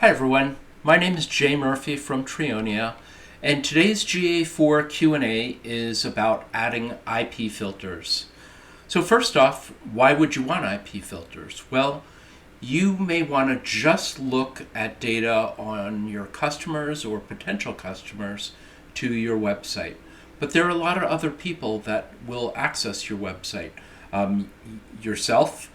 Hi everyone, my name is Jay Murphy from Trionia, and today's GA4 Q&A is about adding IP filters. So first off, why would you want IP filters? Well, you may want to just look at data on your customers or potential customers to your website. But there are a lot of other people that will access your website. Yourself,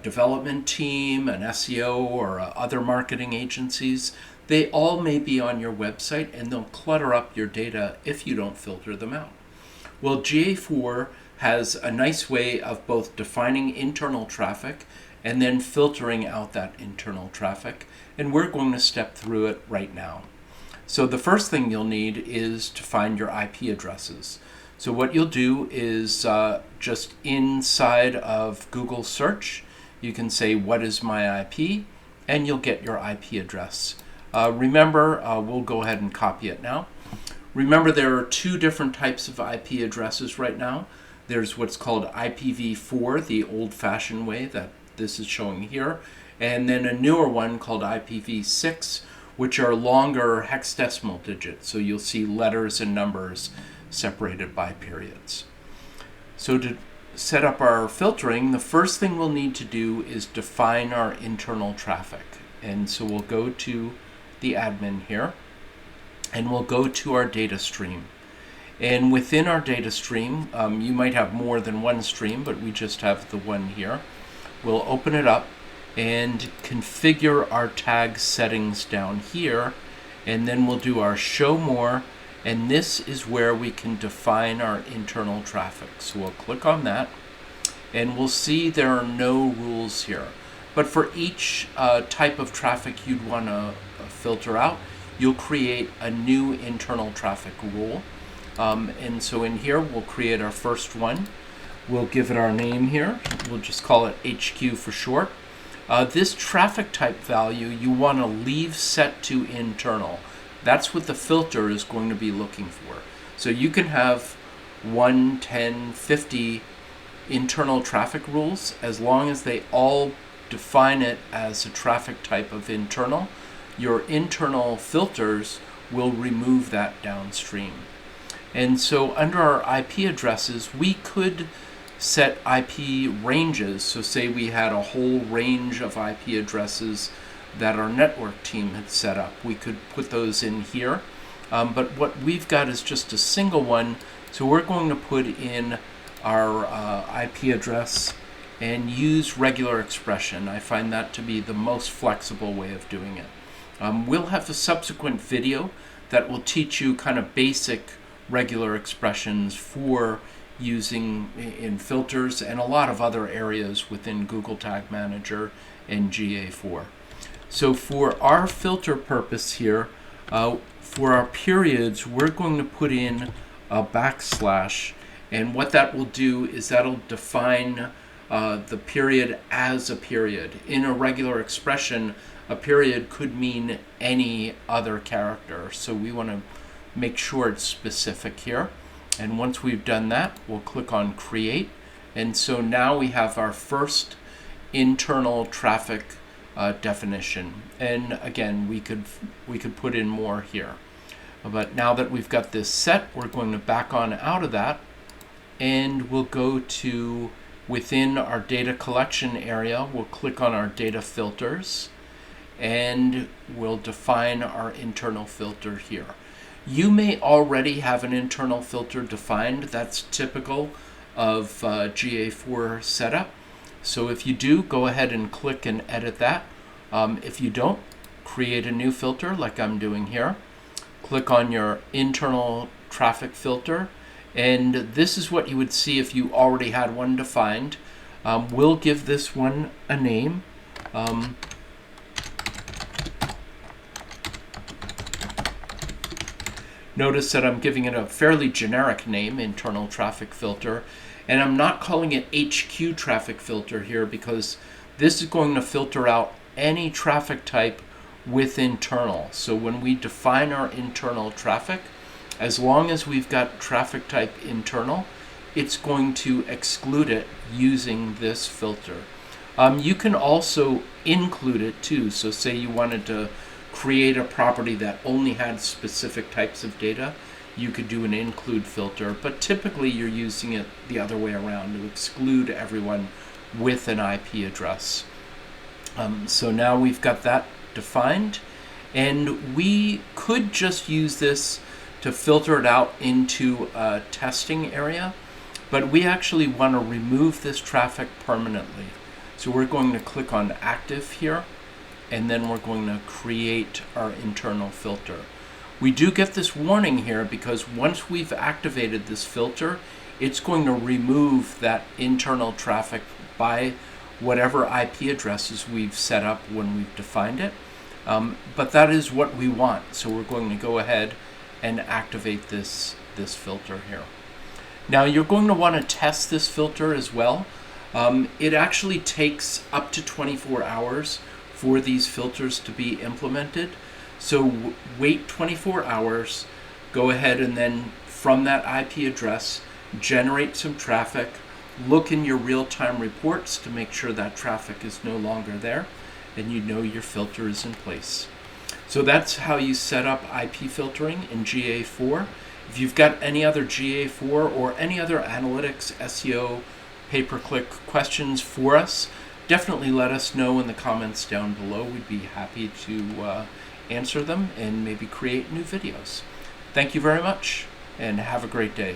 development team, an SEO, or other marketing agencies, they all may be on your website and they'll clutter up your data if you don't filter them out. Well, GA4 has a nice way of both defining internal traffic and then filtering out that internal traffic, and we're going to step through it right now. So the first thing you'll need is to find your IP addresses. So what you'll do is just inside of Google search, you can say, what is my IP? And you'll get your IP address. Remember, we'll go ahead and copy it now. Remember, there are two different types of IP addresses right now. There's what's called IPv4, the old-fashioned way that this is showing here, and then a newer one called IPv6, which are longer hexadecimal digits. So you'll see letters and numbers separated by periods. So to set up our filtering, the first thing we'll need to do is define our internal traffic. And so we'll go to the admin here, and we'll go to our data stream. And within our data stream, you might have more than one stream, but we just have the one here. We'll open it up and configure our tag settings down here, and then we'll do our show more, and this is where we can define our internal traffic. So we'll click on that, and we'll see there are no rules here. But for each type of traffic you'd want to filter out, you'll create a new internal traffic rule. And so in here, we'll create our first one. We'll give it our name here. We'll just call it HQ for short. This traffic type value you want to leave set to internal. That's what the filter is going to be looking for. So you can have 1, 10, 50 internal traffic rules as long as they all define it as a traffic type of internal. Your internal filters will remove that downstream. And so under our IP addresses, we could set IP ranges. So say we had a whole range of IP addresses that our network team had set up. We could put those in here. But what we've got is just a single one. So we're going to put in our IP address and use regular expression. I find that to be the most flexible way of doing it. We'll have a subsequent video that will teach you kind of basic regular expressions for using in filters and a lot of other areas within Google Tag Manager and GA4. So for our filter purpose here, for our periods, we're going to put in a backslash, and what that will do is that'll define the period as a period. In a regular expression, a period could mean any other character, so we want to make sure it's specific here. And once we've done that, we'll click on create. And so now we have our first internal traffic definition. And again, we could put in more here. But now that we've got this set, we're going to back on out of that, and we'll go to within our data collection area, we'll click on our data filters, and we'll define our internal filter here. You may already have an internal filter defined. That's typical of GA4 setup. So if you do, go ahead and click and edit that. If you don't, create a new filter like I'm doing here. Click on your internal traffic filter, and this is what you would see if you already had one defined. We'll give this one a name. Notice that I'm giving it a fairly generic name, internal traffic filter, and I'm not calling it HQ traffic filter here because this is going to filter out any traffic type with internal. So when we define our internal traffic, as long as we've got traffic type internal, it's going to exclude it using this filter. You can also include it too. So say you wanted to create a property that only had specific types of data, you could do an include filter, but typically you're using it the other way around to exclude everyone with an IP address. So now we've got that defined, and we could just use this to filter it out into a testing area, but we actually want to remove this traffic permanently. So we're going to click on active here, and then we're going to create our internal filter. We do get this warning here because once we've activated this filter, it's going to remove that internal traffic by whatever IP addresses we've set up when we've defined it. But that is what we want. So we're going to go ahead and activate this filter here. Now you're going to want to test this filter as well. It actually takes up to 24 hours for these filters to be implemented. So wait 24 hours, go ahead and then from that IP address, generate some traffic, look in your real-time reports to make sure that traffic is no longer there, and you know your filter is in place. So that's how you set up IP filtering in GA4. If you've got any other GA4 or any other analytics, SEO, pay-per-click questions for us, definitely let us know in the comments down below. We'd be happy to answer them and maybe create new videos. Thank you very much, and have a great day.